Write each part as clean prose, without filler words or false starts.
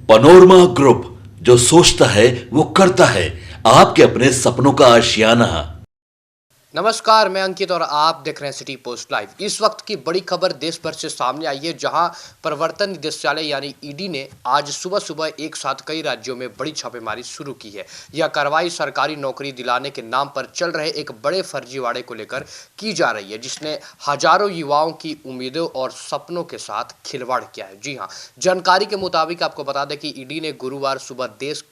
Panorama group, जो सोचता है वो करता है। आपके अपने सपनों का आशियाना। नमस्कार, मैं अंकित और आप देख रहे हैं सिटी पोस्ट लाइव। इस वक्त की बड़ी खबर देश भर से सामने आई है, जहां प्रवर्तन निदेशालय यानी ईडी ने आज सुबह सुबह एक साथ कई राज्यों में बड़ी छापेमारी शुरू की है। यह कार्रवाई सरकारी नौकरी दिलाने के नाम पर चल रहे एक बड़े फर्जीवाड़े को लेकर की जा रही है, जिसने हजारों युवाओं की उम्मीदों और सपनों के साथ खिलवाड़ किया है। जी हाँ, जानकारी के मुताबिक आपको बता दें कि ईडी ने गुरुवार सुबह देश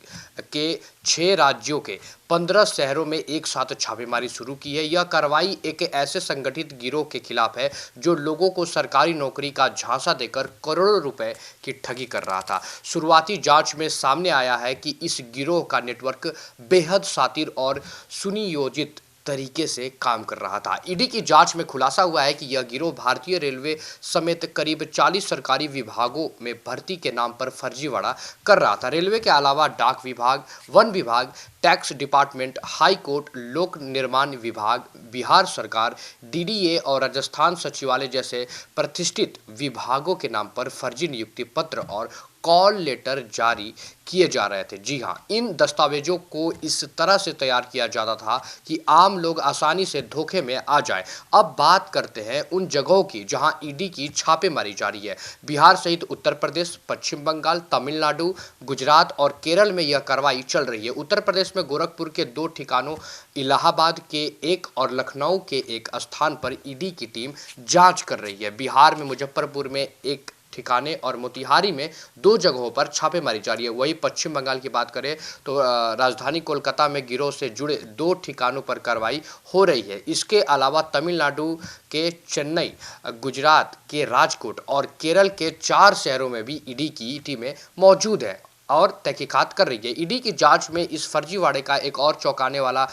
के 6 राज्यों के 15 शहरों में एक साथ छापेमारी शुरू की है। यह कार्रवाई एक ऐसे संगठित गिरोह के खिलाफ है जो लोगों को सरकारी नौकरी का झांसा देकर करोड़ों रुपए की ठगी कर रहा था। शुरुआती जांच में सामने आया है कि इस गिरोह का नेटवर्क बेहद शातिर और सुनियोजित तरीके से काम कर रहा था। ईडी की जांच में खुलासा हुआ है कि यह गिरोह भारतीय रेलवे समेत करीब 40 सरकारी विभागों में भर्ती के नाम पर फर्जीवाड़ा कर रहा था। रेलवे के अलावा डाक विभाग, वन विभाग, टैक्स डिपार्टमेंट, हाई कोर्ट, लोक निर्माण विभाग, बिहार सरकार, डीडीए और राजस्थान सचिवालय जैसे प्रतिष्ठित विभागों के नाम पर फर्जी नियुक्ति पत्र और कॉल लेटर जारी किए जा रहे थे। जी हाँ, इन दस्तावेजों को इस तरह से तैयार किया जाता था कि आम लोग आसानी से धोखे में आ जाए। अब बात करते हैं उन जगहों की जहां ईडी की छापेमारी जारी है। बिहार सहित उत्तर प्रदेश, पश्चिम बंगाल, तमिलनाडु, गुजरात और केरल में यह कार्रवाई चल रही है। उत्तर प्रदेश में गोरखपुर के 2 ठिकानों, इलाहाबाद के एक और लखनऊ के एक स्थान पर ईडी की टीम जांच कर रही है। बिहार में मुजफ्फरपुर में एक ठिकाने और मोतिहारी में 2 जगहों पर छापेमारी जारी है। वहीं पश्चिम बंगाल की बात करें तो राजधानी कोलकाता में गिरोह से जुड़े 2 ठिकानों पर कार्रवाई हो रही है। इसके अलावा तमिलनाडु के चेन्नई, गुजरात के राजकोट और केरल के 4 शहरों में भी ईडी की टीमें मौजूद हैं और तहकीकात कर रही है। ईडी की जांच में इस फर्जीवाड़े का एक और चौंकाने वाला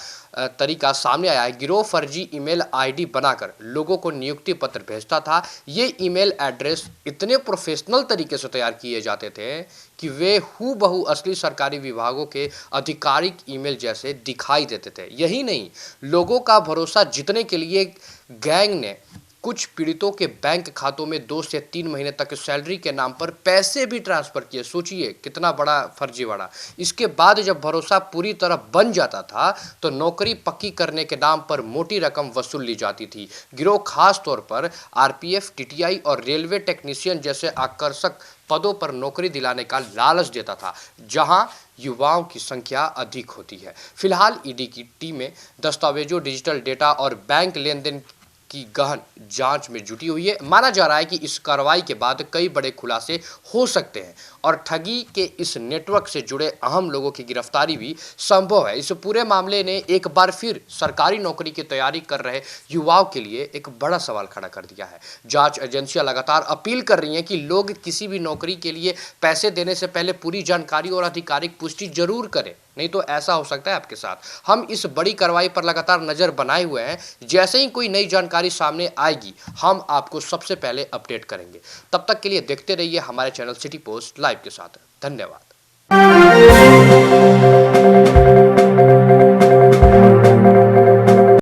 तरीका सामने आया है। गिरोह फर्जी ईमेल आईडी बनाकर लोगों को नियुक्ति पत्र भेजता था। ये ईमेल एड्रेस इतने प्रोफेशनल तरीके से तैयार किए जाते थे कि वे हूबहू असली सरकारी विभागों के आधिकारिक ईमेल जैसे दिखाई देते थे। यही नहीं, लोगों का भरोसा जीतने के लिए गैंग ने कुछ पीड़ितों के बैंक खातों में 2 से 3 महीने तक सैलरी के नाम पर पैसे भी ट्रांसफर किए। सोचिए कितना बड़ा फर्जीवाड़ा। इसके बाद जब भरोसा पूरी तरह बन जाता था तो नौकरी पक्की करने के नाम पर मोटी रकम वसूल ली जाती थी। गिरोह खास तौर पर आरपीएफ, टीटीआई और रेलवे टेक्नीशियन जैसे आकर्षक पदों पर नौकरी दिलाने का लालच देता था, जहां युवाओं की संख्या अधिक होती है। फिलहाल ईडी की टीमें दस्तावेजों, डिजिटल डेटा और बैंक लेन देन की गहन जांच में जुटी हुई है। माना जा रहा है कि इस कार्रवाई के बाद कई बड़े खुलासे हो सकते हैं और ठगी के इस नेटवर्क से जुड़े अहम लोगों की गिरफ्तारी भी संभव है। इस पूरे मामले ने एक बार फिर सरकारी नौकरी की तैयारी कर रहे युवाओं के लिए एक बड़ा सवाल खड़ा कर दिया है। जांच एजेंसियां लगातार अपील कर रही हैं कि लोग किसी भी नौकरी के लिए पैसे देने से पहले पूरी जानकारी और आधिकारिक पुष्टि जरूर करें, नहीं तो ऐसा हो सकता है आपके साथ। हम इस बड़ी कार्रवाई पर लगातार नजर बनाए हुए हैं। जैसे ही कोई नई जानकारी सामने आएगी, हम आपको सबसे पहले अपडेट करेंगे। तब तक के लिए देखते रहिए हमारे चैनल सिटी पोस्ट लाइव के साथ। धन्यवाद।